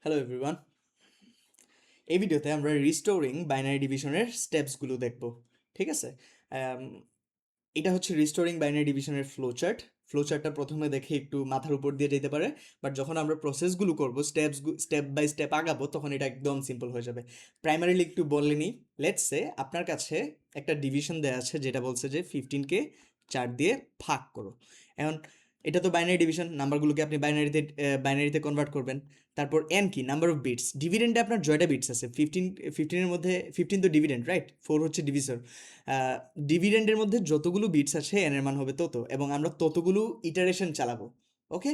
Hello everyone. এই ভিডিওতে আমরা রিস্টোরিং বাইনারি ডিভিশনের স্টেপসগুলো দেখব। ঠিক আছে? আম, এটা হচ্ছে রিস্টোরিং বাইনারি ডিভিশনের ফ্লো চার্টটা প্রথমে দেখে একটু মাথার উপর দিয়ে যেতে পারে, বাট যখন আমরা প্রসেসগুলো করব, স্টেপ বাই স্টেপ আগাবো, তখন এটা একদম সিম্পল হয়ে যাবে। প্রাইমারিলি একটু বলে নিই। লেটস সে আপনার কাছে একটা ডিভিশন দেওয়া আছে যেটা বলছে যে 15কে 4 দিয়ে ভাগ করো। এখন এটা তো বাইনারি ডিভিশন, নাম্বারগুলোকে আপনি বাইনারিতে কনভার্ট করবেন। তারপর এন কি, নাম্বার অফ বিটস। ডিভিডেন্ডে আপনার জয়টা বিটস আছে, 15 মধ্যে 15 তো ডিভিডেন্ড, রাইট? 4 হচ্ছে ডিভিসর। ডিভিডেন্ডের মধ্যে যতগুলো বিটস আছে এন এর মান হবে তত, এবং আমরা ততগুলো ইটারেশন চালাবো। ওকে,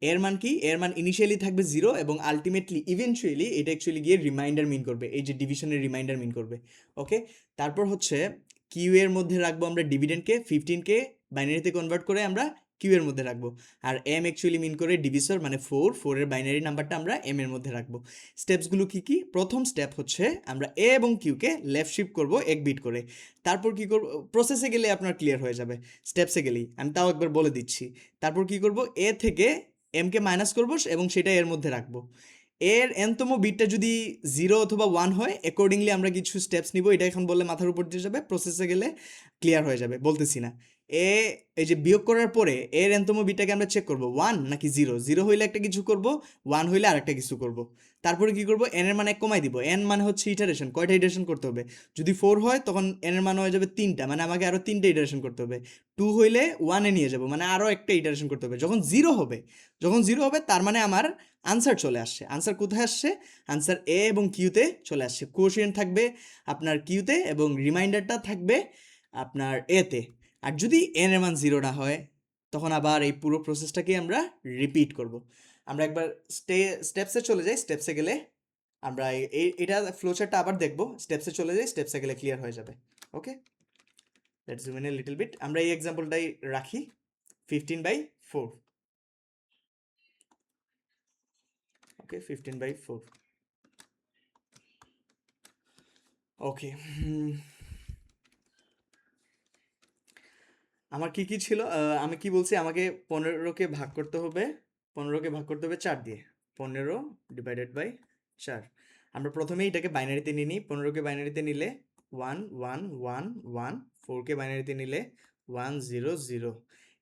এর মান কি? এর মান ইনিশিয়ালি থাকবে 0 এবং আলটিমেটলি ইভেনচুয়ালি এটা অ্যাকচুয়ালি গিয়ে রিমাইন্ডার মিন করবে, এই যে ডিভিশনের রিমাইন্ডার মিন করবে। ওকে, তারপর হচ্ছে কিউ এর মধ্যে রাখবো আমরা ডিভিডেন্ডকে, 15কে বাইনারিতে কনভার্ট করে আমরা কিউ এর মধ্যে রাখবো। আর এম অ্যাকচুয়ালি মিন করে ডিভিসর, মানে 4 এর বাইনারি নাম্বারটা আমরা এম এর মধ্যে রাখবো। স্টেপসগুলো কি কি? প্রথম স্টেপ হচ্ছে আমরা এ এবং কিউকে লেফট শিফট করবো এক বিট করে। তারপর কি করব? প্রসেসে গেলে আপনার ক্লিয়ার হয়ে যাবে, স্টেপসে গেলেই আমি তাও একবার বলে দিচ্ছি। তারপর কি করব? এ থেকে এমকে মাইনাস করবো এবং সেটা এর মধ্যে রাখবো। এর এনতম বিটটা যদি 0 অথবা 1 হয়, অ্যাকর্ডিংলি আমরা কিছু স্টেপস নিব। এটা এখন বললে মাথার উপর দিয়ে যাবে, প্রসেসে গেলে ক্লিয়ার হয়ে যাবে, বলতেছি না। এ এই যে বিয়োগ করার পরে এর এনতম বিটটাকে আমরা চেক করব 1 নাকি 0। 0 হইলে একটা কিছু করব, 1 হইলে আরেকটা কিছু করব। তারপরে কি করব? এন এর মানে কমাই দিব। এন মানে হচ্ছে ইটারেশন, কয়টা ইটারেশন করতে হবে। যদি 4 হয় তখন এন এর মান হয়ে যাবে 3টা, মানে আমাকে আরও 3টা ইটারেশন করতে হবে। 2 হইলে 1 এ নিয়ে যাব, মানে আরও একটা ইটারেশন করতে হবে। যখন জিরো হবে তার মানে আমার আনসার চলে আসছে। আনসার কোথায় আসছে? আনসার এ এবং কিউতে চলে আসছে। কোশিয়েন্ট থাকবে আপনার কিউতে এবং রিমাইন্ডারটা থাকবে আপনার এতে। আর যদি এন এর মান 0 না হয়, তখন আবার এই পুরো প্রসেসটাকে আমরা রিপিট করব। আমরা একবার স্টেপসে চলে যাই। স্টেপসে গেলে আমরা এটা ফ্লোচারটা আবার দেখব। স্টেপসে চলে যাই, স্টেপসে গেলে ক্লিয়ার হয়ে যাবে। Okay, let's zoom in a little bit. আমরা এই এক্সাম্পলটাই রাখি, 15/4। ওকে, 15/4। ওকে, আমার কি কি ছিল? আমি কি বলছি? আমাকে 15কে ভাগ করতে হবে, 4 দিয়ে। 15/4। আমরা প্রথমেই এটাকে বাইনারিতে নিয়ে নিই। 15কে বাইনারিতে নিলে 1 1 1 1, 4কে বাইনারিতে নিলে 1 0 0।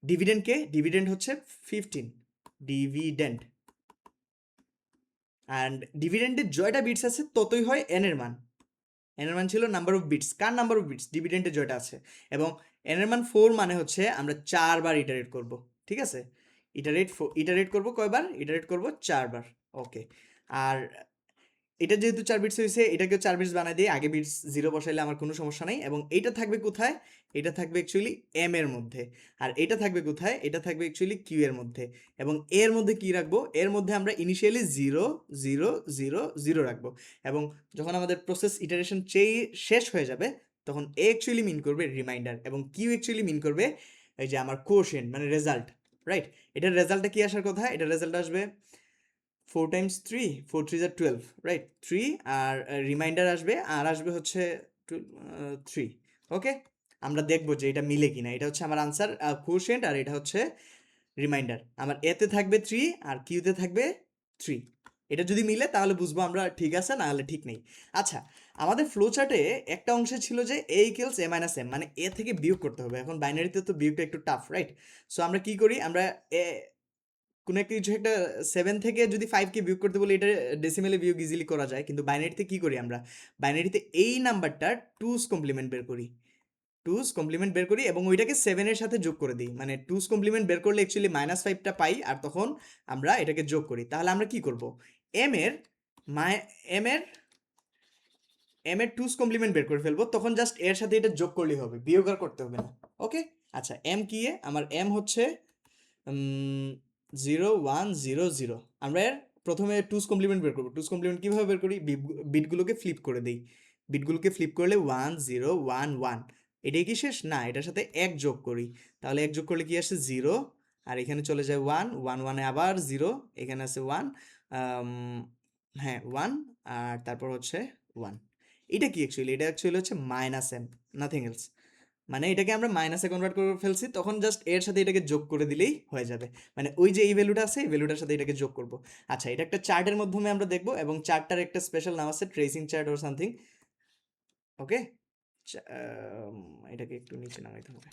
ডিভিডেন্ড হচ্ছে 15, ডিভিডেন্ড। অ্যান্ড ডিভিডেন্ডের জয়টা বিটস আছে ততই হয় এন এর মান। এন এর মান ছিল নাম্বার অফ বিটস। কার নাম্বার অফ বিটস? ডিভিডেন্ডে যেটা আছে। এবং এন এর মান 4 মানে হচ্ছে আমরা 4 বার ইটারেট করব। ঠিক আছে? ইটারেট করব কয়বার? ইটারেট করব 4 বার। ওকে, আর এটা যেহেতু 4 বিটস হয়েছে, এটাকেও 4 বিটস বানাই দিয়ে আগে বিটস 0 বসাইলে আমার কোনো সমস্যা নাই। এবং এটা থাকবে কোথায়? এটা থাকবে অ্যাকচুয়ালি এম এর মধ্যে। আর এটা থাকবে কোথায়? এটা থাকবে অ্যাকচুয়ালি কিউ এর মধ্যে। এবং এর মধ্যে কি রাখবো? এর মধ্যে আমরা ইনিশিয়ালি 0 0 0 0 রাখবো। এবং যখন আমাদের প্রসেস ইটারেশন শেষ হয়ে যাবে, তখন এ অ্যাকচুয়ালি মিন করবে রিমাইন্ডার, এবং কিউ অ্যাকচুয়ালি মিন করবে এই যে আমার কোশিয়েন্ট, মানে রেজাল্ট। রাইট? এটার রেজাল্টটা কি আসার কথা? এটার রেজাল্ট আসবে 4 times 3, 4 3 are 12, right? 3 R reminder আসবে, আর আসবে হচ্ছে 3। ওকে, আমরা দেখবো যে এটা মিলে কিনা। এটা হচ্ছে আমার আনসার কোশিয়েন্ট, আর এটা হচ্ছে রিমাইন্ডার। আমার এতে থাকবে 3 আর কিউতে থাকবে 3। এটা যদি মিলে তাহলে বুঝবো আমরা ঠিক আছে, না হলে ঠিক নেই। আচ্ছা, আমাদের ফ্লো চার্টে একটা অংশে ছিল যে এ ইকুয়ালস এ মাইনাস এম, মানে এ থেকে বিয়োগ করতে হবে। এখন বাইনারিতে তো বিয়োগটা একটু টাফ, রাইট? সো আমরা কি করি? আমরা এ কোনো একটা কিছু একটা 7 থেকে যদি 5কে বিয়োগ করতে বলি, এটা ডেসিমেলে বিয়োগ ইজিলি করা যায়, কিন্তু বাইনারিতে কি করি আমরা? বাইনারিতে এই নাম্বারটার টুস কমপ্লিমেন্ট বের করি। এবং ওইটাকে 7 এর সাথে যোগ করে দিই। মানে টুস কমপ্লিমেন্ট বের করলে অ্যাকচুয়ালি -5টা পাই, আর তখন আমরা এটাকে যোগ করি। তাহলে আমরা কি করব? এম এর মাই এম এর এম এর টুস কমপ্লিমেন্ট বের করে ফেলবো, তখন জাস্ট এর সাথে এটা যোগ করলেই হবে, বিয়োগ আর করতে হবে না। ওকে, আচ্ছা, এম কি? আমার এম হচ্ছে 0 1 0 0। আমরা এর প্রথমে টুস কমপ্লিমেন্ট বের করবো। টুস কমপ্লিমেন্ট কীভাবে বের করি? বিটগুলোকে ফ্লিপ করে দিই। বিটগুলোকে ফ্লিপ করলে 1 0 1 1। এটাই কি শেষ? না, এটার সাথে 1 যোগ করি। তাহলে 1 যোগ করলে কি আসে? 0। আর এখানে চলে যায় 1 1 1-এ আবার 0। এখানে আছে 1, হ্যাঁ 1, আর তারপর হচ্ছে 1। এটা কি অ্যাকচুয়ালি? এটা অ্যাকচুয়ালি হচ্ছে -m, নাথিং এলস। মানে এটাকে আমরা মাইনাসে কনভার্ট করে ফেলছি, তখন জাস্ট এর সাথে এটাকে যোগ করে দিলেই হয়ে যাবে। মানে ওই যে এই ভ্যালুটা আছে, এই ভ্যালুটার সাথে এটাকে যোগ করব। আচ্ছা, এটা একটা চার্টের মাধ্যমে আমরা দেখবো, এবং চার্টটার একটা স্পেশাল নাম আছে, ট্রেসিং চার্ট অর সামথিং। ওকে, এটাকে একটু নিচে নামাইতে হবে।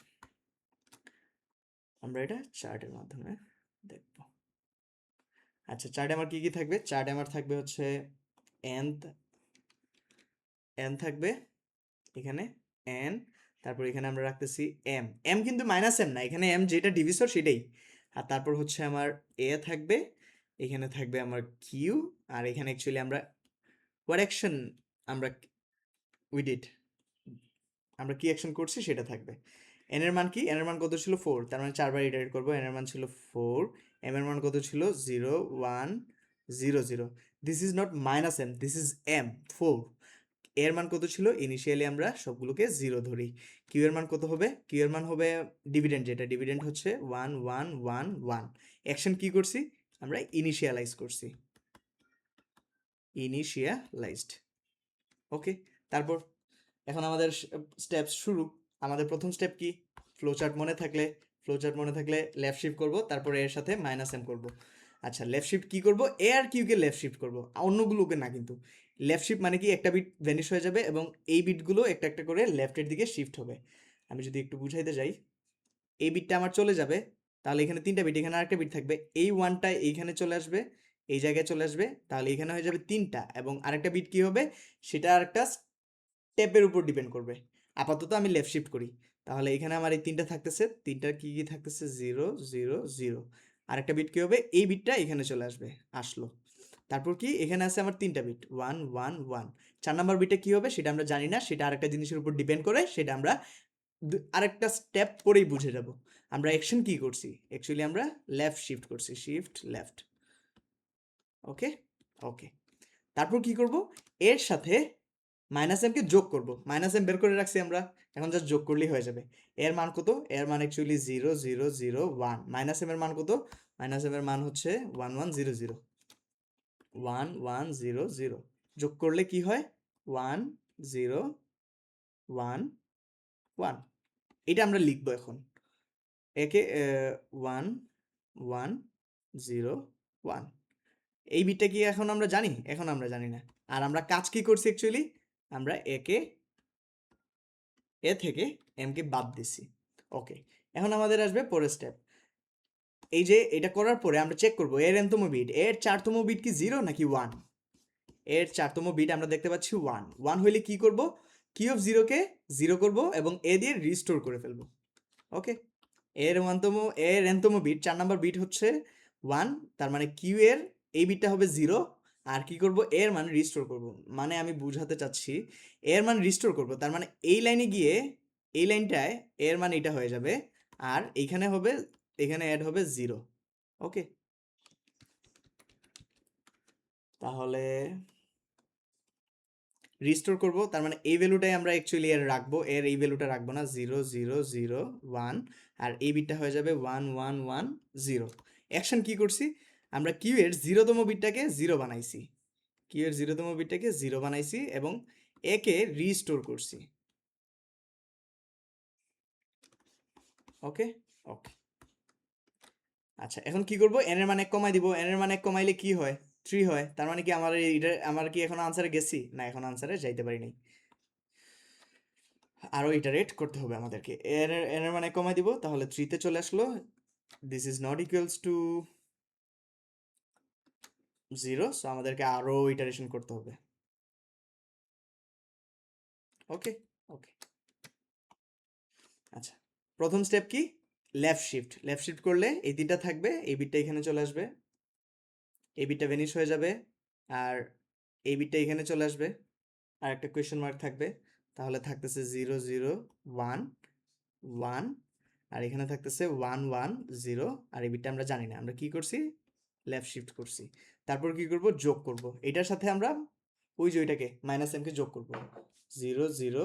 আমরা এটা চার্টের মাধ্যমে দেখব। আচ্ছা, চার্টে আমার কি কি থাকবে? চার্টে আমার থাকবে হচ্ছে এন, এন থাকবে এখানে, এন, তারপর এখানে আমরা রাখতেছি এম। এম কিন্তু মাইনাস এম না, এখানে এম যেটা ডিভিসর সেটাই। আর তারপর হচ্ছে আমার এ থাকবে, এখানে থাকবে আমার কিউ, আর এখানে অ্যাকচুয়ালি আমরা হোয়াট অ্যাকশন আমরা উই ডিড, আমরা কি অ্যাকশন করছি সেটা থাকবে। এন এর মান কি? এন এর মান কত ছিল? 4, তার মানে 4 বার ইটারেট করবো। এন এর মান ছিল 4, এম এর মান কত ছিল? 0 1 0 0। This is not minus M, this is M 4। এর মান কত ছিল? ইনিশিয়ালি আমরা সবগুলোকে 0 ধরি। কিউ এর মান কত হবে? কিউ এর মান হবে ডিভিডেন্ড, যেটা ডিভিডেন্ড হচ্ছে 1 1 1 1। অ্যাকশন কি করছি? আমরা ইনিশিয়ালাইজ করছি, ইনিশিয়ালাইজড। ওকে, তারপর এখন আমাদের স্টেপস শুরু। আমাদের প্রথম স্টেপ কি? ফ্লোচার্ট মনে থাকলে, ফ্লোচার্ট মনে থাকলে লেফট শিফট করব, তারপরে এর সাথে মাইনাস এম করব। আচ্ছা, লেফট শিফট কি করব? এ আর কিউকে লেফট শিফট করব, অন্যগুলোকে না কিন্তু। লেফট শিফট মানে কি? একটা বিট ভ্যানিশ হয়ে যাবে এবং এই বিটগুলো একটা একটা করে লেফটের দিকে শিফট হবে। আমি যদি একটু বুঝাইতে যাই, এই বিটটা আমার চলে যাবে, তাহলে এখানে 3টা বিট, এখানে আরেকটা বিট থাকবে, এই ওয়ানটা এইখানে চলে আসবে, এই জায়গায় চলে আসবে, তাহলে এখানে হয়ে যাবে 3টা, এবং আরেকটা বিট কি হবে? সেটা আরেকটা স্টেপের উপর ডিপেন্ড করবে। আপাতত আমি লেফট শিফট করি, তাহলে এখানে আমার এই 3টা থাকতেছে, 3টার কি কি থাকতেছে? 0 0 0। আরেকটা বিট কি হবে? এই বিটটা এখানে চলে আসবে, আসলো। তারপর কি? এখানে আছে আমার 3টা বিট, 1 1 1। 4 নাম্বার বিটে কি হবে সেটা আমরা জানি না, সেটা আরেকটা জিনিসের উপর ডিপেন্ড করে, সেটা আমরা আরেকটা স্টেপ পরেই বুঝে যাব। আমরা অ্যাকশন কি করছি? অ্যাকচুয়ালি আমরা লেফট শিফট করছি, শিফট লেফট। ওকে, ওকে। তারপর কি করব? এর সাথে মাইনাস এমকে যোগ করব। মাইনাস এম বের করে রাখছি আমরা, এখন জাস্ট যোগ করলেই হয়ে যাবে। এর মান কত? এর মান অ্যাকচুয়ালি 0 0 0 1। মাইনাস এম এর মান কত? মাইনাস এম এর মান হচ্ছে 1 1 0 0, 1 1 0 0। যোগ করলে কি হয়? 1 0 1 1। এটা আমরা লিখবো এখন। একে 1 1 0 1। এই বিটটা কি এখন আমরা জানি? এখন আমরা জানি না। আর আমরা কাজ কি করছি অ্যাকচুয়ালি? আমরা এ থেকে এম কে বাদ দিছি। ওকে, এখন আমাদের আসবে পরের স্টেপ। এই যে এটা করার পরে আমরা চেক করব এর এনতম বিট, এর 4তম বিট কি 0 নাকি 1। এর 4তম বিট আমরা দেখতে পাচ্ছি 1। 1 হইলে কি করব? কিউ অফ 0 কে 0 করব এবং এ দিয়ে রিস্টোর করে ফেলবো। ওকে, এর এনতম বিট, 4 নাম্বার বিট হচ্ছে 1, তার মানে কিউ এর এই বিটটা হবে 0। আর কি করব? এর মান রিস্টোর করব। মানে আমি বুঝাতে চাচ্ছি, এর মান রিস্টোর করব, তার মানে এই লাইনে গিয়ে এই লাইনটায় এর মান এটা হয়ে যাবে, আর এইখানে হবে, এখানে অ্যাড হবে 0। ওকে, তাহলে রিস্টোর করব, তার মানে এই ভ্যালুটাই আমরা অ্যাকচুয়ালি এর রাখবো, এর এই ভ্যালুটা রাখবো না, 0 0 0 1। আর এই বিটটা হয়ে যাবে 1 1 1 0। অ্যাকশন কি করছি? আমরা কিউ এর 0তম বিটটাকে 0 বানাইছি, কিউ এর 0তম বিটটাকে 0 বানাইছি এবং একে রিস্টোর করছি। ওকে, ওকে। আচ্ছা, এখন কি করব? এন এর মান 1 কমাই দিব। এন এর মান 1 কমাইলে কি হয়? 3 হয়। তার মানে কি আমার কি এখন আনসারে গেছি? না, এখন আনসারে যাইতে পারি নাই, আরো ইটারেট করতে হবে আমাদেরকে। এন এর মানে কমাই দিব, তাহলে 3 তে চলে আসলো। This is not equals to 0, so আমাদেরকে আরো ইটারেশন করতে হবে। ওকে, ওকে। আচ্ছা, প্রথম স্টেপ কি? Left shift. লেফট শিফট করলে এই 3টা থাকবে, এই বিটটা এখানে চলে আসবে, এই বিটটা ভ্যানিশ হয়ে যাবে, আর এই বিটটা এখানে চলে আসবে, আর একটা কোয়েশ্চেন মার্ক থাকবে, তাহলে থাকতেছে 0 0 1 1। আর এখানে থাকতেছে 1 1 0। আর এই বিটটা আমরা জানি না, আমরা কি করছি? লেফট শিফট করছি। তারপর কি করব? যোগ করব। এটার সাথে আমরা ওই যে ওইটাকে মাইনাস এমকে যোগ করব, 0 0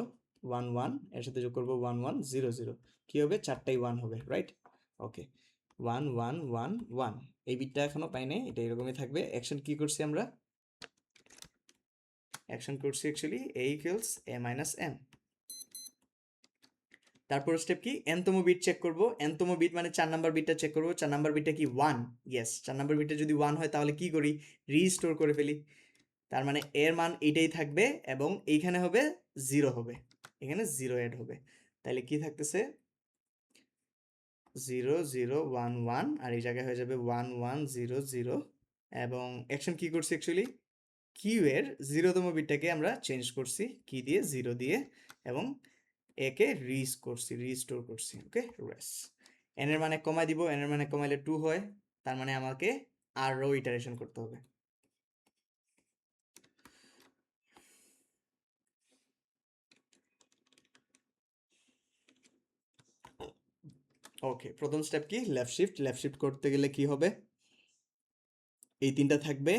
1 1, এর সাথে যোগ করব 1 1 0 0। কি হবে? 4টাই 1 হবে, রাইট? ওকে, 1 1 1 1। এই বিটটা এখনো পাই নাই, এটা এরকমই থাকবে। অ্যাকশন কি করছি আমরা? অ্যাকশন করছি অ্যাকচুয়ালি এ ইকুয়ালস এ মাইনাস এম। তারপর স্টেপ কি, nতম বিট চেক করব, nতম বিট মানে 4 নাম্বার বিটটা চেক করব, 4 নাম্বার বিটটা কি 1, ইয়েস 4 নাম্বার বিটটা যদি 1 হয় তাহলে কি করি, রিস্টোর করে ফেলি। তার মানে এর মান এটাই থাকবে এবং এইখানে হবে 0 হবে, এখানে 0 অ্যাড হবে, তাহলে কি থাকতেছে 0 0 1 1 আর এই জায়গায় হয়ে যাবে 1 1 0 0 এবং অ্যাকশন কি করছি অ্যাকচুয়ালি, কিউ এর 0তম বিটটাকে আমরা চেঞ্জ করছি কি দিয়ে, 0 দিয়ে, এবং একে রিস্টোর করছি, ওকে রেস। এন এর মানে কমাই দিব, এন এর মানে কমাইলে 2 হয়, তার মানে আমাকে আরও ইটারেশন করতে হবে। ওকে, প্রথম স্টেপ কি, লেফট শিফট করতে গেলে কি হবে, এই তিনটা থাকবে,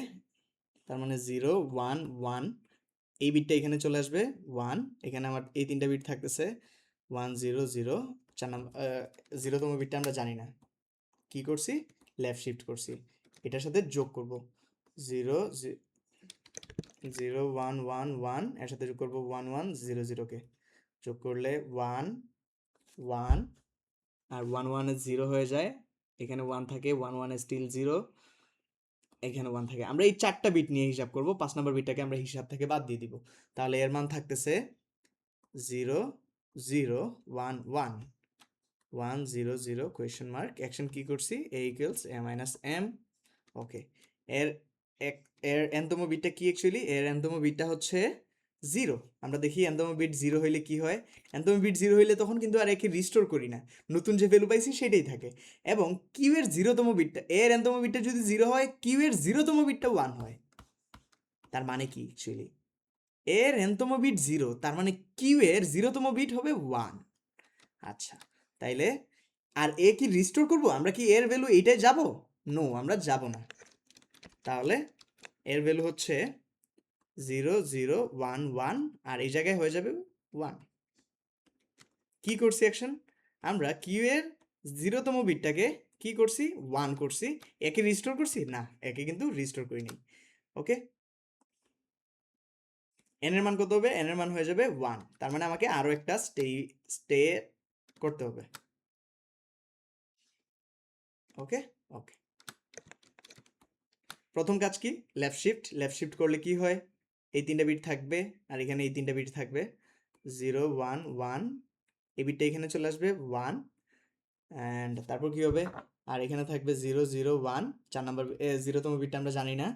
তার মানে 0 1 1, এই বিটটা এখানে চলে আসবে 1, এখানে আমার এই তিনটা বিট থাকতেছে 1 0 0, 4 নাম্বার 0তম বিটটা আমরা জানি না, কি করছি, লেফট শিফট করছি, এটার সাথে যোগ করব 0 0 1 1 1, এর সাথে যোগ করব 1 1 0 0 কে, যোগ করলে 1 1 আর 1 1 এ 0 হয়ে যায়, এখানে 1 থাকে, 1 1 এ স্টিল 0, এখানে 1 থাকে, আমরা এই 4টা বিট নিয়ে হিসাব করব, 5 নাম্বার বিটটাকে আমরা হিসাব থেকে বাদ দিয়ে দিব, তাহলে এর মান থাকতেছে 0 0 1 1 1 0 0 কোয়েশ্চেন মার্ক, অ্যাকশন কি করছি, a equals a minus m, ওকে। এর এর nতম বিটটা কি অ্যাকচুয়ালি, এর nতম বিটটা হচ্ছে 0, আমরা দেখি nতম বিট 0 হইলে কি হয়, nতম বিট 0 হইলে তখন কিন্তু আর একে রিস্টোর করি না, নতুন যে ভ্যালু পাইছি সেটাই থাকে, এবং কিউ এর 0তম বিটটা, এর nতম বিটটা যদি 0 হয়, কিউ এর 0তম বিটটা 1 হয়, তার মানে কি অ্যাকচুয়ালি, এর nতম বিট 0, তার মানে কিউ এর 0তম বিট হবে 1, আচ্ছা, তাইলে আর এ কি রিস্টোর করব, আমরা কি এর ভ্যালু এইটাই যাব, নো আমরা যাব না, তাহলে এর ভ্যালু হচ্ছে 0 0 1 1 আর এই জায়গায় হয়ে যাবে 1, কি করছি অ্যাকশন, আমরা কিউ এর 0তম বিটটাকে কি করছি, 1 করছি, একে রিস্টোর করছি না, একে কিন্তু রিস্টোর করিনি, ওকে। এন এর মান কত হবে, এন এর মান হয়ে যাবে 1, তার মানে আমাকে আরো একটা স্টে করতে হবে, ওকে ওকে। প্রথম কাজ কি, লেফট শিফট করলে কি হয়, এই তিনটা বিট থাকবে আর এখানে এই তিনটা বিট থাকবে, 0 1 1, এই বিটটা এখানে চলে আসবে 1, অ্যান্ড তারপর কি হবে, আর এখানে থাকবে 0 0 1, 4 নাম্বার 0তম বিটটা আমরা জানি না,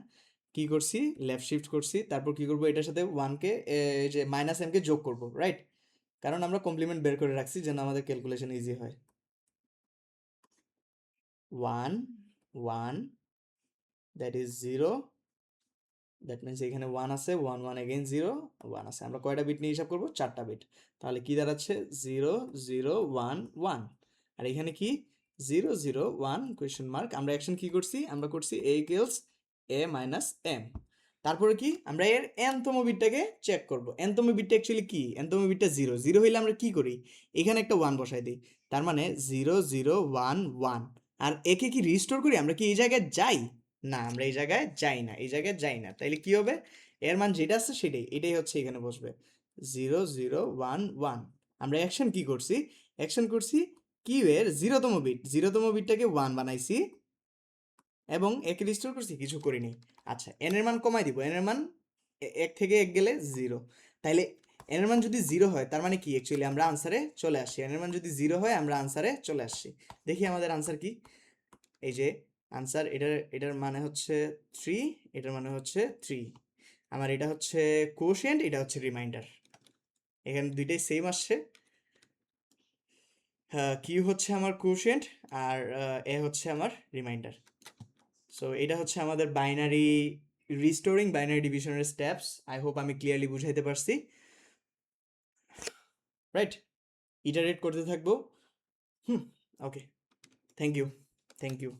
কি করছি, লেফট শিফট করছি, তারপর কি করব, এটার সাথে 1কে এই যে মাইনাস এমকে যোগ করব, রাইট, কারণ আমরা কমপ্লিমেন্ট বের করে রাখছি যেন আমাদের ক্যালকুলেশন ইজি হয়, 1 1, দ্যাট ইজ 0, দ্যাট মিনস এখানে 1 আছে, 1 1 এগেইন 0 1 আছে, আমরা কয়টা বিট নিয়ে হিসাব করব, 4টা বিট, তাহলে কি দাঁড়াচ্ছে 0 0 1 1, আর এখানে কি 0 0 1 কোয়েশ্চেন মার্ক, আমরা অ্যাকশন কি করছি, আমরা করছি a equals a minus m, তারপরে কি আমরা এর nতম বিটটাকে চেক করব, nতম বিটটা অ্যাকচুয়ালি কি, nতম বিটটা 0 0 হইলে আমরা কি করি, এখানে একটা 1 বসাই দিই, তার মানে 0 0 1 1, আর একে কি রিস্টোর করি, আমরা কি এই জায়গায় যাই, না আমরা এই জায়গায় যাই না, এই জায়গায় যাই না, তাইলে কি হবে, এর মান যেটা আছে সেটাই, এটাই হচ্ছে এখানে বসবে 0 0 1 1, আমরা অ্যাকশন কি করছি, অ্যাকশন করছি কিউ এর 0তম বিট, 0তম বিটটাকে 1 বানাইছি এবং একে রিস্টোর করছি, কিছু করিনি, আচ্ছা এন এর মান কমাই দিব, এন এর মান 1 থেকে 1 গেলে 0, তাইলে এন এর মান যদি 0 হয় তার মানে কি অ্যাকচুয়ালি আমরা আনসারে চলে আসছি, এন এর মান যদি 0 হয় আমরা আনসারে চলে আসছি, দেখি আমাদের আনসার কি, এই যে আনসার, এটার মানে হচ্ছে 3, এটার মানে হচ্ছে 3, আমার এটা হচ্ছে কোশেন্ট, এটা হচ্ছে রিমাইন্ডার, এখানে দুইটাই সেম আসছে, কিউ হচ্ছে আমার কোশেন্ট আর এ হচ্ছে আমার রিমাইন্ডার, সো এটা হচ্ছে আমাদের রিস্টোরিং বাইনারি ডিভিশনের স্টেপস, আই হোপ আমি ক্লিয়ারলি বুঝাইতে পারছি, রাইট, ইটারেট করতে থাকবো, ওকে, থ্যাংক ইউ।